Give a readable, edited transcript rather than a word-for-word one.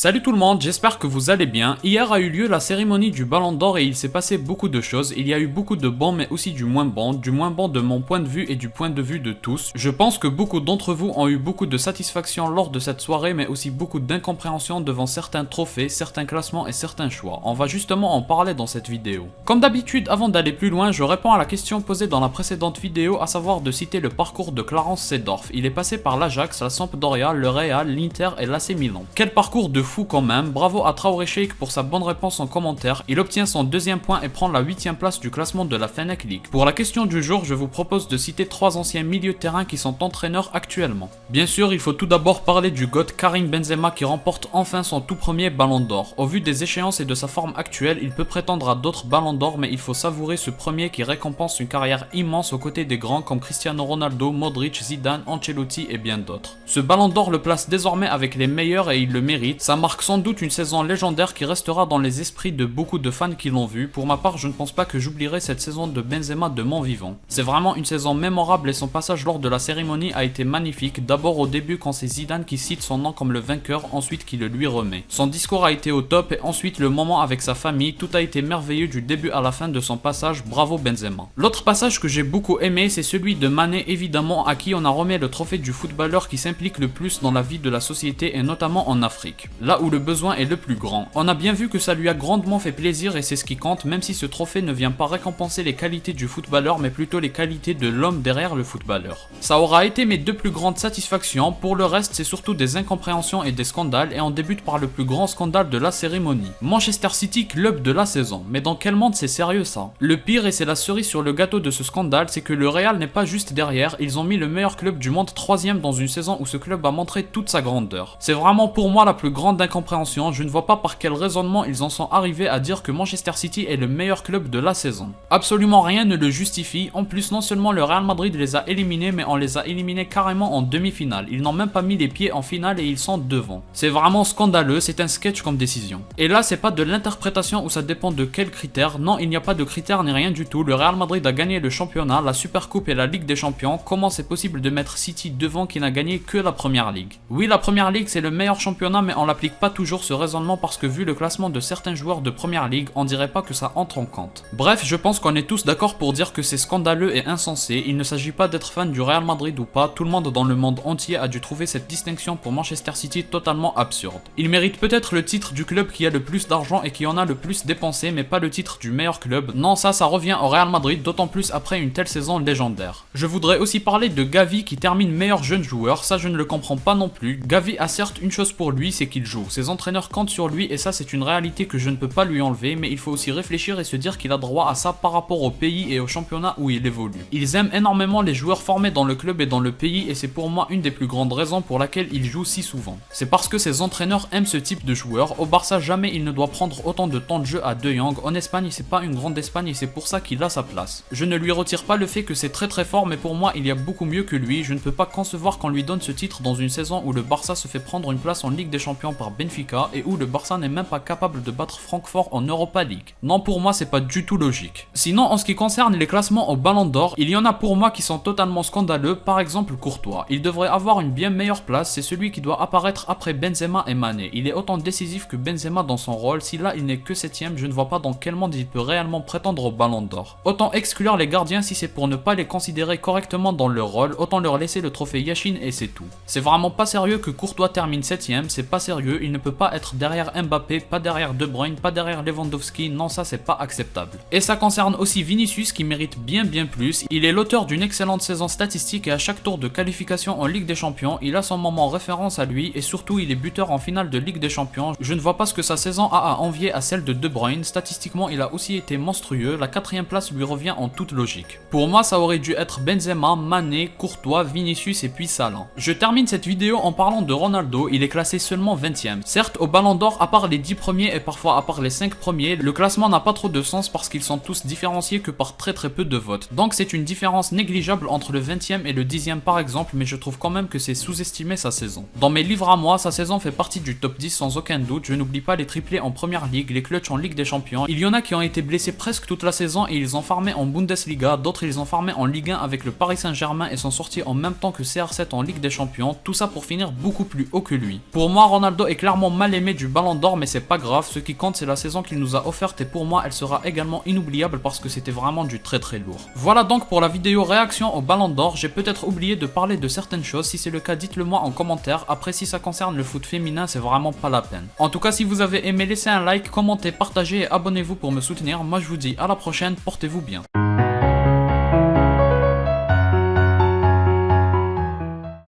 Salut tout le monde, j'espère que vous allez bien. Hier a eu lieu la cérémonie du Ballon d'Or et il s'est passé beaucoup de choses. Il y a eu beaucoup de bons mais aussi du moins bon de mon point de vue et du point de vue de tous. Je pense que beaucoup d'entre vous ont eu beaucoup de satisfaction lors de cette soirée mais aussi beaucoup d'incompréhension devant certains trophées, certains classements et certains choix. On va justement en parler dans cette vidéo. Comme d'habitude, avant d'aller plus loin, je réponds à la question posée dans la précédente vidéo, à savoir de citer le parcours de Clarence Seedorf. Il est passé par l'Ajax, la Sampdoria, le Real, l'Inter et l'AC Milan. Quel parcours de fou quand même, bravo à Traoré Sheikh pour sa bonne réponse en commentaire, il obtient son deuxième point et prend la 8ème place du classement de la Fennec League. Pour la question du jour, je vous propose de citer 3 anciens milieux de terrain qui sont entraîneurs actuellement. Bien sûr, il faut tout d'abord parler du GOAT Karim Benzema qui remporte enfin son tout premier Ballon d'Or. Au vu des échéances et de sa forme actuelle, il peut prétendre à d'autres Ballons d'Or mais il faut savourer ce premier qui récompense une carrière immense aux côtés des grands comme Cristiano Ronaldo, Modric, Zidane, Ancelotti et bien d'autres. Ce Ballon d'Or le place désormais avec les meilleurs et il le mérite, ça marque sans doute une saison légendaire qui restera dans les esprits de beaucoup de fans qui l'ont vu. Pour ma part, je ne pense pas que j'oublierai cette saison de Benzema de mon vivant. C'est vraiment une saison mémorable et son passage lors de la cérémonie a été magnifique, d'abord au début quand c'est Zidane qui cite son nom comme le vainqueur, ensuite qui le lui remet. Son discours a été au top et ensuite le moment avec sa famille, tout a été merveilleux du début à la fin de son passage, bravo Benzema. L'autre passage que j'ai beaucoup aimé, c'est celui de Mané évidemment, à qui on a remis le trophée du footballeur qui s'implique le plus dans la vie de la société et notamment en Afrique, là où le besoin est le plus grand. On a bien vu que ça lui a grandement fait plaisir et c'est ce qui compte, même si ce trophée ne vient pas récompenser les qualités du footballeur mais plutôt les qualités de l'homme derrière le footballeur. Ça aura été mes deux plus grandes satisfactions, pour le reste c'est surtout des incompréhensions et des scandales et on débute par le plus grand scandale de la cérémonie. Manchester City, club de la saison. Mais dans quel monde c'est sérieux ça? Le pire, et c'est la cerise sur le gâteau de ce scandale, c'est que le Real n'est pas juste derrière, ils ont mis le meilleur club du monde 3ème dans une saison où ce club a montré toute sa grandeur. C'est vraiment pour moi la plus grande incompréhension, je ne vois pas par quel raisonnement ils en sont arrivés à dire que Manchester City est le meilleur club de la saison. Absolument rien ne le justifie, en plus non seulement le Real Madrid les a éliminés mais on les a éliminés carrément en demi-finale, ils n'ont même pas mis les pieds en finale et ils sont devant. C'est vraiment scandaleux, c'est un sketch comme décision. Et là c'est pas de l'interprétation où ça dépend de quels critères, non il n'y a pas de critères ni rien du tout, le Real Madrid a gagné le championnat, la Supercoupe et la Ligue des Champions, comment c'est possible de mettre City devant qui n'a gagné que la Première Ligue? Oui la Première Ligue c'est le meilleur championnat mais on l'applique pas toujours ce raisonnement parce que vu le classement de certains joueurs de Première Ligue, on dirait pas que ça entre en compte. Bref, je pense qu'on est tous d'accord pour dire que c'est scandaleux et insensé, il ne s'agit pas d'être fan du Real Madrid ou pas, tout le monde dans le monde entier a dû trouver cette distinction pour Manchester City totalement absurde. Il mérite peut-être le titre du club qui a le plus d'argent et qui en a le plus dépensé mais pas le titre du meilleur club, non ça revient au Real Madrid, d'autant plus après une telle saison légendaire. Je voudrais aussi parler de Gavi qui termine meilleur jeune joueur, ça je ne le comprends pas non plus. Gavi a certes une chose pour lui, c'est qu'il joue, ses entraîneurs comptent sur lui et ça c'est une réalité que je ne peux pas lui enlever, mais il faut aussi réfléchir et se dire qu'il a droit à ça par rapport au pays et au championnat où il évolue. Ils aiment énormément les joueurs formés dans le club et dans le pays et c'est pour moi une des plus grandes raisons pour laquelle il joue si souvent. C'est parce que ses entraîneurs aiment ce type de joueur. Au Barça jamais il ne doit prendre autant de temps de jeu à De Jong, en Espagne c'est pas une grande Espagne et c'est pour ça qu'il a sa place. Je ne lui retire pas le fait que c'est très fort mais pour moi il y a beaucoup mieux que lui, je ne peux pas concevoir qu'on lui donne ce titre dans une saison où le Barça se fait prendre une place en Ligue des Champions par Benfica et où le Barça n'est même pas capable de battre Francfort en Europa League. Non pour moi c'est pas du tout logique. Sinon en ce qui concerne les classements au Ballon d'Or, il y en a pour moi qui sont totalement scandaleux, par exemple Courtois. Il devrait avoir une bien meilleure place, c'est celui qui doit apparaître après Benzema et Mané. Il est autant décisif que Benzema dans son rôle, si là il n'est que 7ème, je ne vois pas dans quel monde il peut réellement prétendre au Ballon d'Or. Autant exclure les gardiens si c'est pour ne pas les considérer correctement dans leur rôle, autant leur laisser le trophée Yashin et c'est tout. C'est vraiment pas sérieux que Courtois termine 7ème, c'est pas sérieux, il ne peut pas être derrière Mbappé, pas derrière De Bruyne, pas derrière Lewandowski, non ça c'est pas acceptable. Et ça concerne aussi Vinicius qui mérite bien plus, il est l'auteur d'une excellente saison statistique et à chaque tour de qualification en Ligue des Champions, il a son moment référence à lui et surtout il est buteur en finale de Ligue des Champions, je ne vois pas ce que sa saison a à envier à celle de De Bruyne, statistiquement il a aussi été monstrueux, la 4ème place lui revient en toute logique. Pour moi ça aurait dû être Benzema, Mané, Courtois, Vinicius et puis Salah. Je termine cette vidéo en parlant de Ronaldo, il est classé seulement 20ème. Certes au Ballon d'Or à part les 10 premiers et parfois à part les 5 premiers, le classement n'a pas trop de sens parce qu'ils sont tous différenciés que par très peu de votes. Donc c'est une différence négligeable entre le 20ème et le 10ème par exemple, mais je trouve quand même que c'est sous-estimé sa saison. Dans mes livres à moi, sa saison fait partie du top 10 sans aucun doute, je n'oublie pas les triplés en Première Ligue, les clutches en Ligue des Champions. Il y en a qui ont été blessés presque toute la saison et ils ont farmé en Bundesliga, d'autres ils ont farmé en Ligue 1 avec le Paris Saint-Germain et sont sortis en même temps que CR7 en Ligue des Champions, tout ça pour finir beaucoup plus haut que lui. Pour moi Ronaldo est clairement mal aimé du Ballon d'Or, mais c'est pas grave, ce qui compte c'est la saison qu'il nous a offerte et pour moi elle sera également inoubliable parce que c'était vraiment du très lourd. Voilà donc pour la vidéo réaction au Ballon d'Or, j'ai peut-être oublié de parler de certaines choses, si c'est le cas dites-le moi en commentaire, après si ça concerne le foot féminin c'est vraiment pas la peine. En tout cas si vous avez aimé laissez un like, commentez, partagez et abonnez-vous pour me soutenir, moi je vous dis à la prochaine, portez-vous bien.